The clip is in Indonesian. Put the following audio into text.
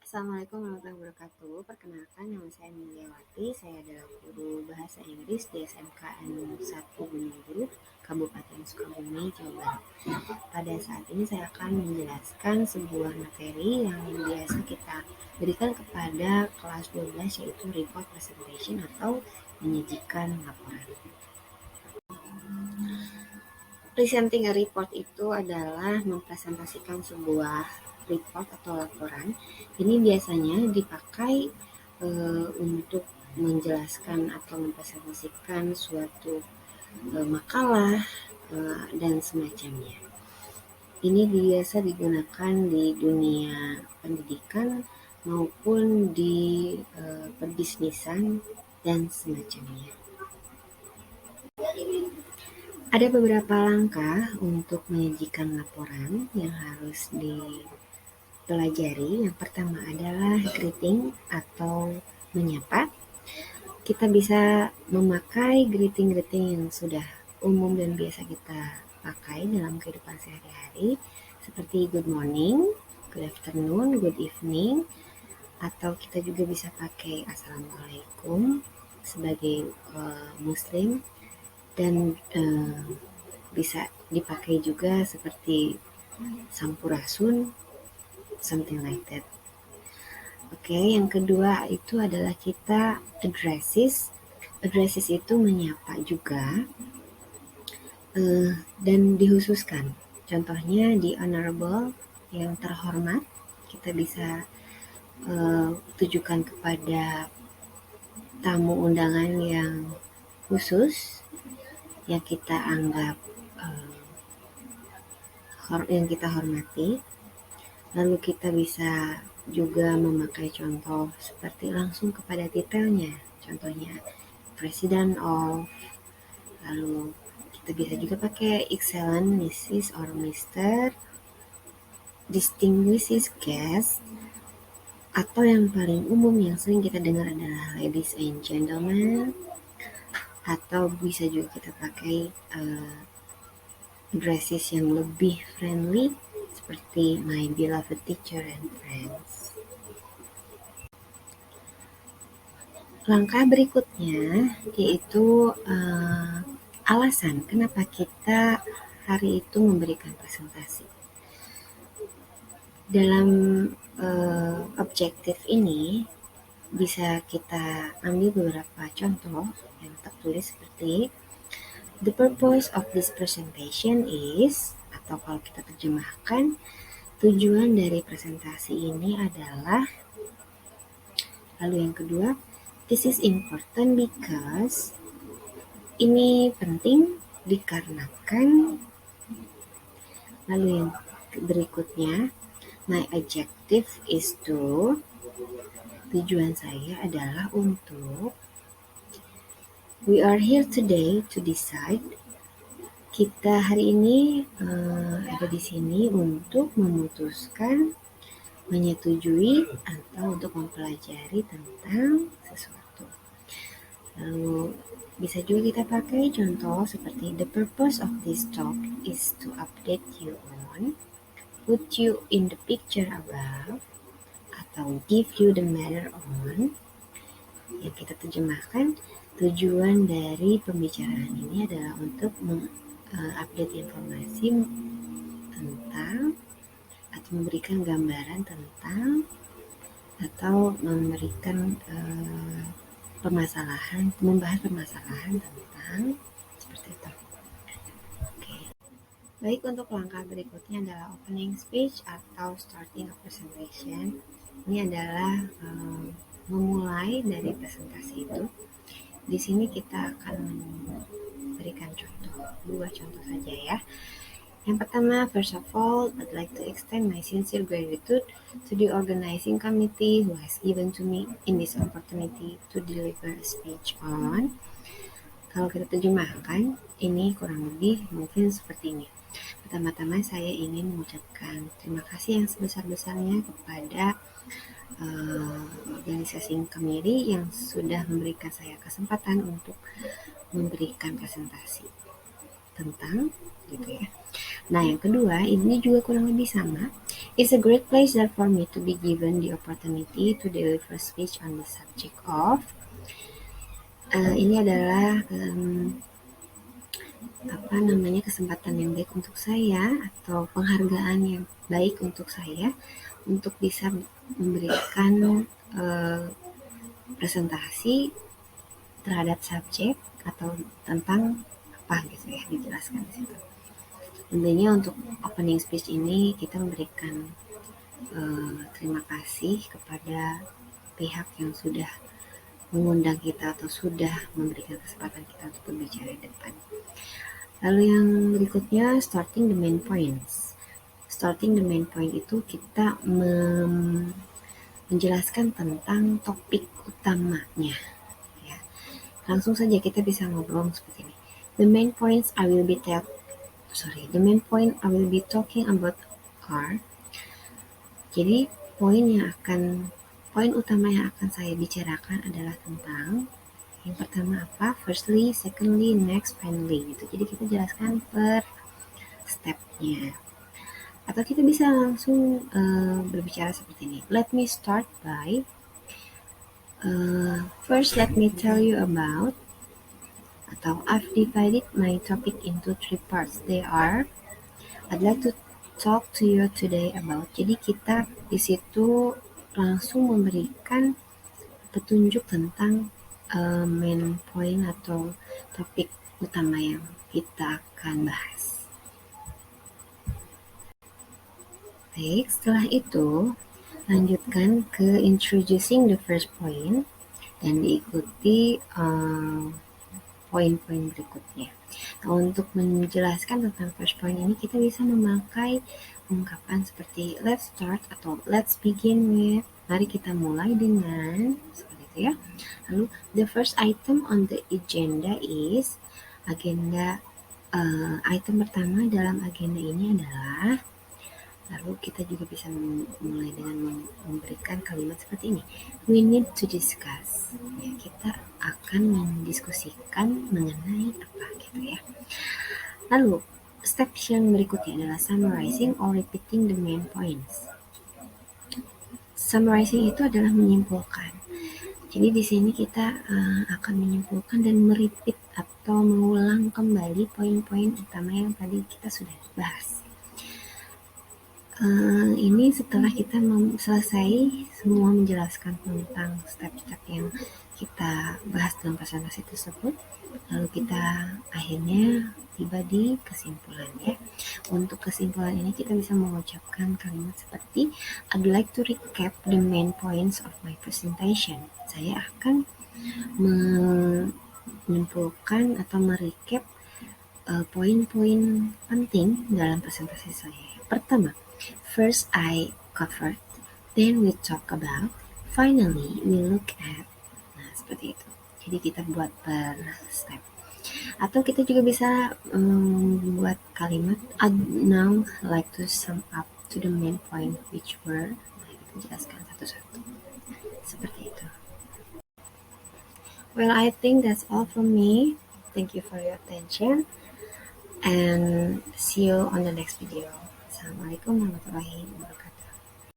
Assalamualaikum warahmatullahi wabarakatuh. Perkenalkan, nama saya Miliawati. Saya adalah guru bahasa Inggris di SMKN 1 Gunung Guru, Kabupaten Sukabumi, Jawa Barat. Pada saat ini saya akan menjelaskan sebuah materi yang biasa kita berikan kepada kelas 12, yaitu report presentation atau menyajikan laporan. Presenting a report itu adalah mempresentasikan sebuah report atau laporan. Ini biasanya dipakai untuk menjelaskan atau mempresentasikan suatu makalah dan semacamnya. Ini biasa digunakan di dunia pendidikan maupun di perbisnisan dan semacamnya. Ada beberapa langkah untuk menyajikan laporan yang harus dipelajari. Yang pertama adalah greeting atau menyapa. Kita bisa memakai greeting-greeting yang sudah umum dan biasa kita pakai dalam kehidupan sehari-hari, seperti good morning, good afternoon, good evening, atau kita juga bisa pakai assalamualaikum sebagai muslim, dan bisa dipakai juga seperti sampurasun, something like that. Oke, yang kedua itu adalah kita addresses. Addresses itu menyapa juga dan dihususkan. Contohnya di honorable, yang terhormat, kita bisa tujukan kepada tamu undangan yang khusus yang kita anggap yang kita hormati. Lalu kita bisa juga memakai contoh seperti langsung kepada detailnya. Contohnya President of, lalu kita bisa juga pakai excellent Mrs. or Mr. Distinguished guest, atau yang paling umum yang sering kita dengar adalah ladies and gentlemen, atau bisa juga kita pakai addresses yang lebih friendly seperti my beloved teacher and friends. Langkah berikutnya yaitu alasan kenapa kita hari itu memberikan presentasi. Dalam objektif ini bisa kita ambil beberapa contoh yang tertulis seperti the purpose of this presentation is, atau kalau kita terjemahkan, tujuan dari presentasi ini adalah. Lalu yang kedua, this is important because, ini penting dikarenakan. Lalu yang berikutnya, my objective is to, tujuan saya adalah untuk. We are here today to decide, kita hari ini ada di sini untuk memutuskan, menyetujui, atau untuk mempelajari tentang sesuatu. Lalu bisa juga kita pakai contoh seperti the purpose of this talk is to update you on, put you in the picture above, atau give you the matter on. Yang kita terjemahkan, tujuan dari pembicaraan ini adalah untuk update informasi tentang, atau memberikan gambaran tentang, atau memberikan membahas permasalahan tentang, seperti itu. Oke. Baik, untuk langkah berikutnya adalah opening speech atau starting a presentation. Ini adalah memulai dari presentasi itu. Di sini kita akan memberikan contoh, 2 contoh saja ya. Yang pertama, first of all, I'd like to extend my sincere gratitude to the organizing committee who has given to me in this opportunity to deliver a speech on. Kalau kita terjemahkan, ini kurang lebih mungkin seperti ini. Pertama-tama saya ingin mengucapkan terima kasih yang sebesar-besarnya kepada organisasi committee yang sudah memberikan saya kesempatan untuk memberikan presentasi tentang, gitu ya. Nah, yang kedua, ini juga kurang lebih sama. It's a great pleasure for me to be given the opportunity to deliver speech on the subject of. Ini adalah kesempatan yang baik untuk saya atau penghargaan yang baik untuk saya untuk bisa memberikan presentasi terhadap subjek atau tentang apa gitu ya, dijelaskan di situ. Tentunya untuk opening speech ini kita memberikan terima kasih kepada pihak yang sudah mengundang kita atau sudah memberikan kesempatan kita untuk berbicara di depan. Lalu yang berikutnya, starting the main points. Starting the main point itu kita menjelaskan tentang topik utamanya. Ya. Langsung saja kita bisa ngobrol seperti ini. The main point I will be talking about are. Jadi poin utama yang akan saya bicarakan adalah tentang yang pertama apa? Firstly, secondly, next, finally. Gitu. Jadi kita jelaskan per stepnya. Atau kita bisa langsung berbicara seperti ini. Let me start by first let me tell you about, atau I've divided my topic into 3 parts. They are, I'd like to talk to you today about. Jadi kita di situ langsung memberikan petunjuk tentang main point atau topik utama yang kita akan bahas. Baik, setelah itu lanjutkan ke introducing the first point dan diikuti poin-poin berikutnya. Nah, untuk menjelaskan tentang first point ini kita bisa memakai ungkapan seperti let's start atau let's begin with. Mari kita mulai dengan seperti itu ya. Lalu the first item on the agenda is item pertama dalam agenda ini adalah. Lalu kita juga bisa mulai dengan memberikan kalimat seperti ini. We need to discuss. Ya, kita akan mendiskusikan mengenai apa gitu ya. Lalu step yang berikutnya adalah summarizing or repeating the main points. Summarizing itu adalah menyimpulkan. Jadi di sini kita akan menyimpulkan dan merepeat atau mengulang kembali poin-poin utama yang tadi kita sudah bahas. Ini setelah kita selesai semua menjelaskan tentang step-step yang kita bahas dalam presentasi tersebut, lalu kita akhirnya tiba di kesimpulan ya. Untuk kesimpulan ini kita bisa mengucapkan kalimat seperti I'd like to recap the main points of my presentation. Saya akan menyimpulkan atau merecap poin-poin penting dalam presentasi saya. Pertama, first I covered, then we talk about, finally we look at. Nah, seperti itu. Jadi kita buat per step. Atau kita juga bisa membuat kalimat I'd now like to sum up to the main point which were. Nah, kita jelaskan satu-satu. Seperti itu. Well, I think that's all from me. Thank you for your attention and see you on the next video. Assalamualaikum warahmatullahi wabarakatuh.